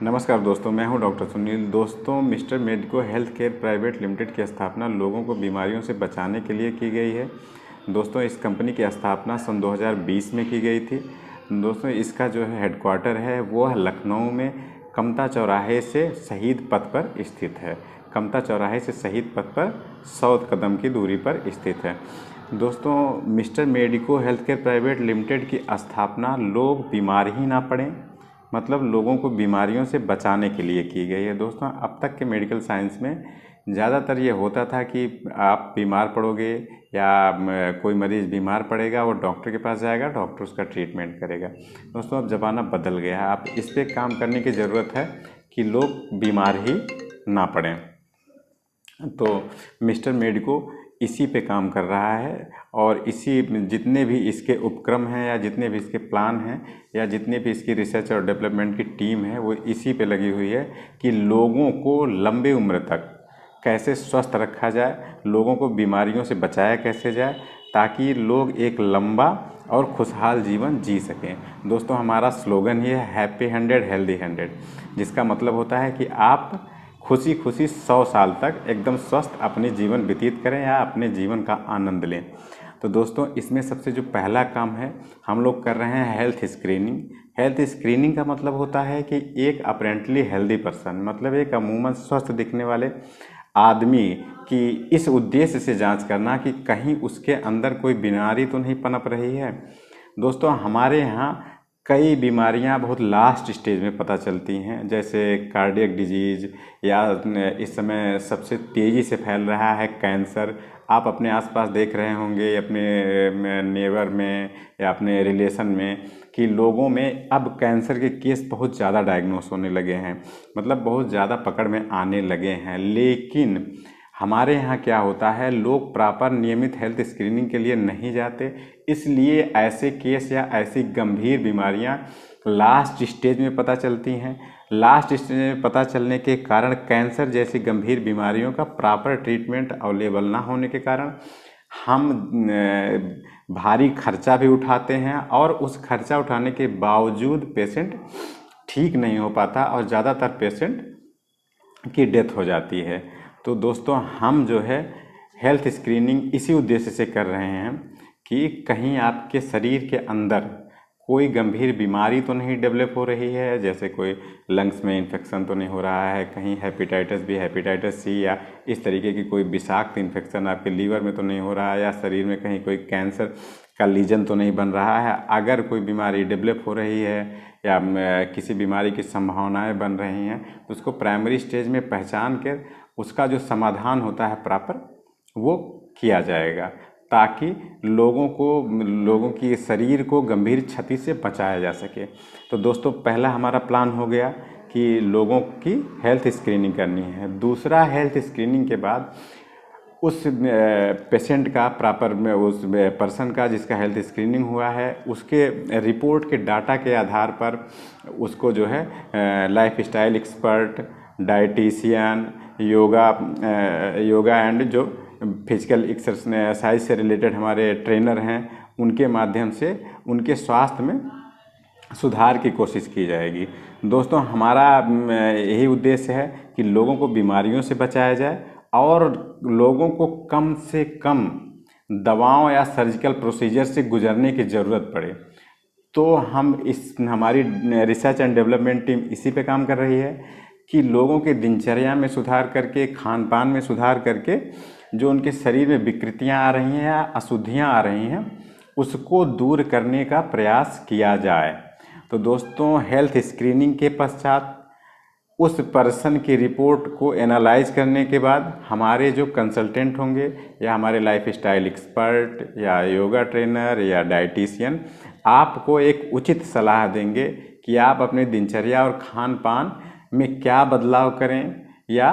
नमस्कार दोस्तों, मैं हूं डॉक्टर सुनील। दोस्तों, mister medico health care private limited की स्थापना लोगों को बीमारियों से बचाने के लिए की गई है। दोस्तों, इस कंपनी की स्थापना सन 2020 में की गई थी। दोस्तों, इसका जो है हेडक्वार्टर है वो है लखनऊ में कमता चौराहे से शहीद पथ पर स्थित है। कमता चौराहे से शहीद पथ पर 100 कदम की दूरी पर स्थित है। दोस्तों, mister medico health care private limited की स्थापना लोग बीमार ही ना पड़ें, मतलब लोगों को बीमारियों से बचाने के लिए की गई है। दोस्तों, अब तक के मेडिकल साइंस में ज़्यादातर ये होता था कि आप बीमार पड़ोगे या कोई मरीज़ बीमार पड़ेगा, वो डॉक्टर के पास जाएगा, डॉक्टर उसका ट्रीटमेंट करेगा। दोस्तों, अब ज़माना बदल गया है। अब इस पे काम करने की ज़रूरत है कि लोग बीमार ही ना पड़ें। तो मिस्टर मेडिको इसी पे काम कर रहा है और इसी जितने भी इसके उपक्रम हैं या जितने भी इसके प्लान हैं या जितने भी इसकी रिसर्च और डेवलपमेंट की टीम है वो इसी पे लगी हुई है कि लोगों को लंबी उम्र तक कैसे स्वस्थ रखा जाए, लोगों को बीमारियों से बचाया कैसे जाए, ताकि लोग एक लंबा और खुशहाल जीवन जी सकें। दोस्तों, हमारा स्लोगन ये है हैप्पी 100 हेल्दी 100, जिसका मतलब होता है कि आप खुशी खुशी 100 साल तक एकदम स्वस्थ अपने जीवन व्यतीत करें या अपने जीवन का आनंद लें। तो दोस्तों, इसमें सबसे जो पहला काम है, हम लोग कर रहे हैं हेल्थ स्क्रीनिंग। हेल्थ स्क्रीनिंग का मतलब होता है कि एक अपेरेंटली हेल्दी पर्सन, मतलब एक अमूमन स्वस्थ दिखने वाले आदमी की इस उद्देश्य से जांच करना कि कहीं उसके अंदर कोई बीमारी तो नहीं पनप रही है। दोस्तों, हमारे यहाँ कई बीमारियां बहुत लास्ट स्टेज में पता चलती हैं, जैसे कार्डियक डिजीज या इस समय सबसे तेज़ी से फैल रहा है कैंसर। आप अपने आसपास देख रहे होंगे, अपने नेबर में या अपने रिलेशन में, कि लोगों में अब कैंसर के केस बहुत ज़्यादा डायग्नोस होने लगे हैं, मतलब बहुत ज़्यादा पकड़ में आने लगे हैं। लेकिन हमारे यहाँ क्या होता है, लोग प्रॉपर नियमित हेल्थ स्क्रीनिंग के लिए नहीं जाते, इसलिए ऐसे केस या ऐसी गंभीर बीमारियाँ लास्ट स्टेज में पता चलती हैं। लास्ट स्टेज में पता चलने के कारण कैंसर जैसी गंभीर बीमारियों का प्रॉपर ट्रीटमेंट अवेलेबल ना होने के कारण हम भारी खर्चा भी उठाते हैं और उस खर्चा उठाने के बावजूद पेशेंट ठीक नहीं हो पाता और ज़्यादातर पेशेंट की डेथ हो जाती है। तो दोस्तों, हम जो है हेल्थ स्क्रीनिंग इसी उद्देश्य से कर रहे हैं कि कहीं आपके शरीर के अंदर कोई गंभीर बीमारी तो नहीं डेवलप हो रही है, जैसे कोई लंग्स में इन्फेक्शन तो नहीं हो रहा है, कहीं हेपेटाइटिस बी, हेपेटाइटिस सी या इस तरीके की कोई विषाक्त इन्फेक्शन आपके लीवर में तो नहीं हो रहा है, या शरीर में कहीं कोई कैंसर का लीजन तो नहीं बन रहा है। अगर कोई बीमारी डेवलप हो रही है या किसी बीमारी की संभावनाएं बन रही हैं, तो उसको प्राइमरी स्टेज में पहचान कर उसका जो समाधान होता है प्रॉपर वो किया जाएगा, ताकि लोगों की शरीर को गंभीर क्षति से बचाया जा सके। तो दोस्तों, पहला हमारा प्लान हो गया कि लोगों की हेल्थ स्क्रीनिंग करनी है। दूसरा, हेल्थ स्क्रीनिंग के बाद उस पेशेंट का प्रॉपर में, उस पर्सन का जिसका हेल्थ स्क्रीनिंग हुआ है, उसके रिपोर्ट के डाटा के आधार पर उसको जो है life style expert, dietitian, yoga and जो फिजिकल एक्सरसाइज से रिलेटेड हमारे ट्रेनर हैं, उनके माध्यम से उनके स्वास्थ्य में सुधार की कोशिश की जाएगी। दोस्तों, हमारा यही उद्देश्य है कि लोगों को बीमारियों से बचाया जाए और लोगों को कम से कम दवाओं या सर्जिकल प्रोसीजर से गुजरने की ज़रूरत पड़े। तो हमारी रिसर्च एंड डेवलपमेंट टीम इसी पे काम कर रही है कि लोगों के दिनचर्या में सुधार करके, खान पान में सुधार करके, जो उनके शरीर में विकृतियां आ रही हैं या अशुद्धियां आ रही हैं, उसको दूर करने का प्रयास किया जाए। तो दोस्तों, हेल्थ स्क्रीनिंग के पश्चात उस पर्सन की रिपोर्ट को एनालाइज करने के बाद हमारे जो कंसल्टेंट होंगे या हमारे लाइफ स्टाइल एक्सपर्ट या योगा ट्रेनर या डाइटिशियन आपको एक उचित सलाह देंगे कि आप अपने दिनचर्या और खान पान में क्या बदलाव करें या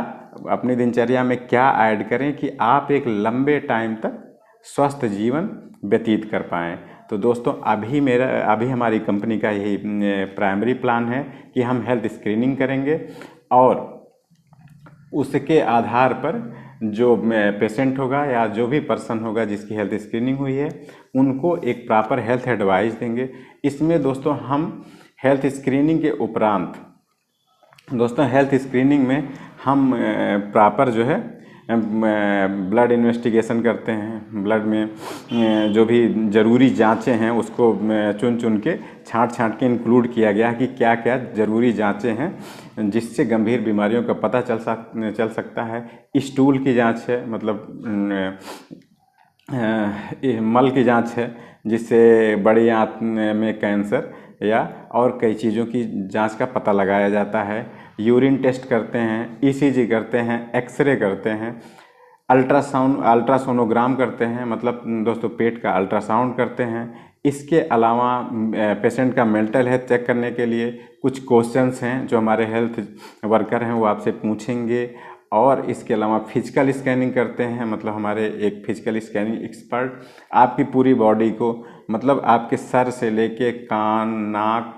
अपनी दिनचर्या में क्या ऐड करें कि आप एक लंबे टाइम तक स्वस्थ जीवन व्यतीत कर पाएँ। तो दोस्तों, अभी हमारी कंपनी का यही प्राइमरी प्लान है कि हम हेल्थ स्क्रीनिंग करेंगे और उसके आधार पर जो पेशेंट होगा या जो भी पर्सन होगा जिसकी हेल्थ स्क्रीनिंग हुई है, उनको एक प्रॉपर हेल्थ एडवाइस देंगे। इसमें दोस्तों, हम हेल्थ स्क्रीनिंग के उपरांत दोस्तों हेल्थ स्क्रीनिंग में हम प्रॉपर जो है ब्लड इन्वेस्टिगेशन करते हैं। ब्लड में जो भी ज़रूरी जांचें हैं उसको चुन चुन के छांट के इंक्लूड किया गया है कि क्या क्या ज़रूरी जांचें हैं जिससे गंभीर बीमारियों का पता चल सकता है। स्टूल की जांच है, मतलब मल की जांच है जिससे बड़ी आंत में कैंसर या और कई चीज़ों की जांच का पता लगाया जाता है। यूरिन टेस्ट करते हैं, ईसीजी करते हैं, एक्सरे करते हैं, अल्ट्रासोनोग्राम करते हैं, मतलब दोस्तों पेट का अल्ट्रासाउंड करते हैं। इसके अलावा पेशेंट का मेंटल हेल्थ चेक करने के लिए कुछ क्वेश्चंस हैं जो हमारे हेल्थ वर्कर हैं वो आपसे पूछेंगे। और इसके अलावा फिजिकल स्कैनिंग करते हैं, मतलब हमारे एक फिजिकल स्कैनिंग एक्सपर्ट आपकी पूरी बॉडी को, मतलब आपके सर से लेके कान, नाक,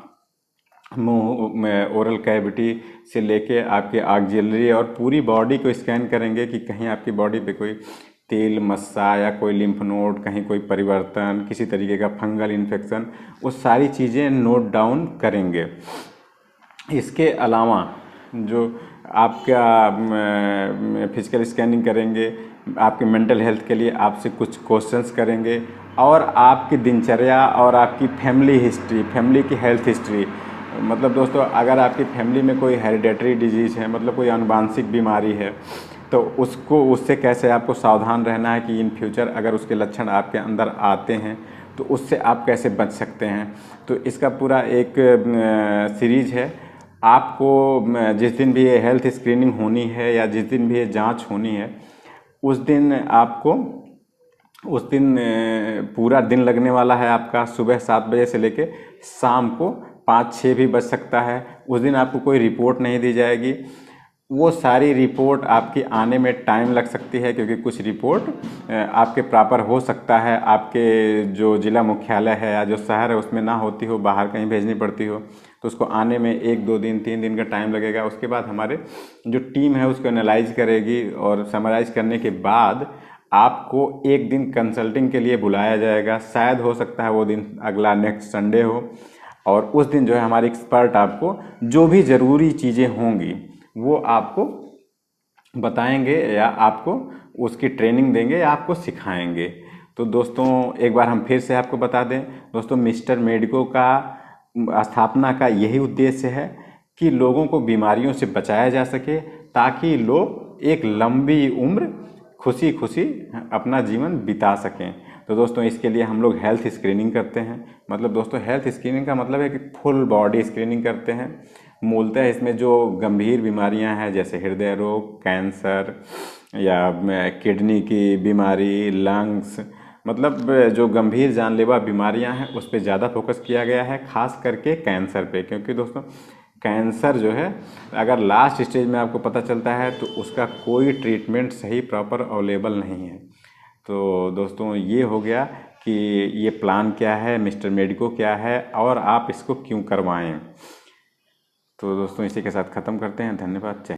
मुंह में, ओरल कैविटी से लेके आपके ऑक्सिलरी और पूरी बॉडी को स्कैन करेंगे कि कहीं आपकी बॉडी पे कोई तेल मस्सा या कोई लिम्फ नोड, कहीं कोई परिवर्तन, किसी तरीके का फंगल इन्फेक्शन, वो सारी चीज़ें नोट डाउन करेंगे। इसके अलावा जो आपका फिजिकल स्कैनिंग करेंगे, आपके मेंटल हेल्थ के लिए आपसे कुछ क्वेश्चंस करेंगे और आपकी दिनचर्या और आपकी फैमिली हिस्ट्री, फैमिली की हेल्थ हिस्ट्री, मतलब दोस्तों अगर आपकी फैमिली में कोई हेरिडेटरी डिजीज़ है, मतलब कोई आनुवांशिक बीमारी है, तो उससे कैसे आपको सावधान रहना है कि इन फ्यूचर अगर उसके लक्षण आपके अंदर आते हैं तो उससे आप कैसे बच सकते हैं। तो इसका पूरा एक सीरीज है। आपको जिस दिन भी ये हेल्थ स्क्रीनिंग होनी है या जिस दिन भी ये जांच होनी है उस दिन आपको पूरा दिन लगने वाला है आपका। सुबह 7 बजे से लेके शाम को 5-6 भी बज सकता है। उस दिन आपको कोई रिपोर्ट नहीं दी जाएगी। वो सारी रिपोर्ट आपकी आने में टाइम लग सकती है क्योंकि कुछ रिपोर्ट आपके प्रॉपर हो सकता है आपके जो ज़िला मुख्यालय है या जो शहर है उसमें ना होती हो, बाहर कहीं भेजनी पड़ती हो, तो उसको आने में 1-2 दिन 3 दिन का टाइम लगेगा। उसके बाद हमारे जो टीम है उसको एनालाइज करेगी और समराइज करने के बाद आपको एक दिन कंसल्टिंग के लिए बुलाया जाएगा। शायद हो सकता है वो दिन अगला नेक्स्ट संडे हो और उस दिन जो है हमारे एक्सपर्ट आपको जो भी ज़रूरी चीज़ें होंगी वो आपको बताएंगे या आपको उसकी ट्रेनिंग देंगे या आपको सिखाएंगे। तो दोस्तों एक बार हम फिर से आपको बता दें दोस्तों, मिस्टर मेडिको का स्थापना का यही उद्देश्य है कि लोगों को बीमारियों से बचाया जा सके ताकि लोग एक लंबी उम्र खुशी खुशी अपना जीवन बिता सकें। तो दोस्तों इसके लिए हम लोग हेल्थ स्क्रीनिंग करते हैं। मतलब दोस्तों हेल्थ स्क्रीनिंग का मतलब है कि फुल बॉडी स्क्रीनिंग करते हैं। मूलतः इसमें जो गंभीर बीमारियां हैं जैसे हृदय रोग, कैंसर या किडनी की बीमारी, लंग्स, मतलब जो गंभीर जानलेवा बीमारियां हैं उस पर ज़्यादा फोकस किया गया है, खास करके कैंसर पे। क्योंकि दोस्तों कैंसर जो है अगर लास्ट स्टेज में आपको पता चलता है तो उसका कोई ट्रीटमेंट सही प्रॉपर अवेलेबल नहीं है। तो दोस्तों ये हो गया कि ये प्लान क्या है, मिस्टर मेडिको क्या है और आप इसको क्यों करवाएं। तो दोस्तों इसी के साथ ख़त्म करते हैं। धन्यवाद।